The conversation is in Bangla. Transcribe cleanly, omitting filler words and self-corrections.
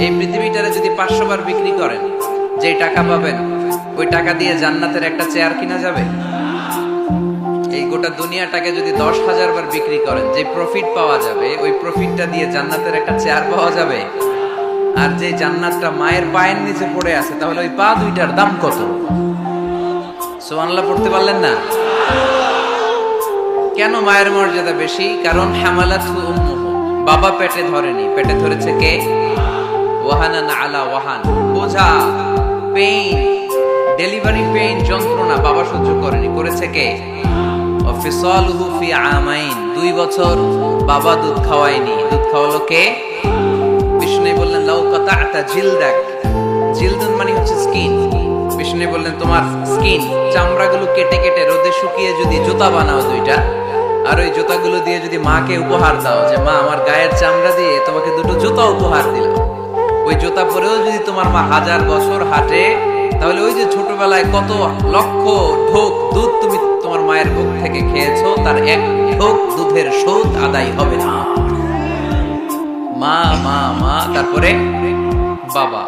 এই পৃথিবীটারে যদি 500 বার বিক্রি করেন, যে টাকা পাবেন ওই টাকা দিয়ে জান্নাতের একটা চেয়ার কিনা যাবে? এই গোটা দুনিয়াটাকে যদি 10,000 বার বিক্রি করেন, যে প্রফিট পাওয়া যাবে ওই প্রফিটটা দিয়ে জান্নাতের একটা চেয়ার পাওয়া যাবে? আর যে জান্নাতটা মায়ের পায়ের নিচে পড়ে আছে, তাহলে ওই পা দুইটার দাম কত? সুবহানাল্লাহ পড়তে পারলেন না? কেন মায়ের মর্যাদা বেশি? কারণ হামালাতহু উম্মুহু, বাবা পেটে ধরেনি, পেটে ধরেছে কে? ওয়াহানান আলা ওয়াহান, বোঝা, পেইন, ডেলিভারি পেইন, যন্ত্রণা বাবা সহ্য করেনি, করেছে কে? ওয়াফিসালুহু ফি আমাইন, 2 বছর বাবা দুধ খাওয়ায়নি, দুধ খাওয়ালো কে? বিষ্ণু বললেন লাউ কাতা'তা জিলদাক, জিলদুন মানে হচ্ছে স্কিন। বিষ্ণু বললেন তোমার স্কিন, চামড়াগুলো কেটে কেটে রোদে শুকিয়ে যদি জুতা বানাও দুইটা, আর ওই জুতাগুলো দিয়ে যদি মাকে উপহার দাও, যে মা আমার গায়ের চামড়া দিয়ে তোমাকে দুটো জুতা উপহার দিলাম, ওই জুতা পরেও যদি তোমার মা 1000 বছর হাঁটে, তাহলে ওই যে ছোটবেলায় কত লক্ষ ঢোক দুধ তুমি তোমার মায়ের বুক থেকে খেয়েছো, তার এক ঢোক দুধের শোধ আদায় হবে না। মা মা মা, তারপরে বাবা।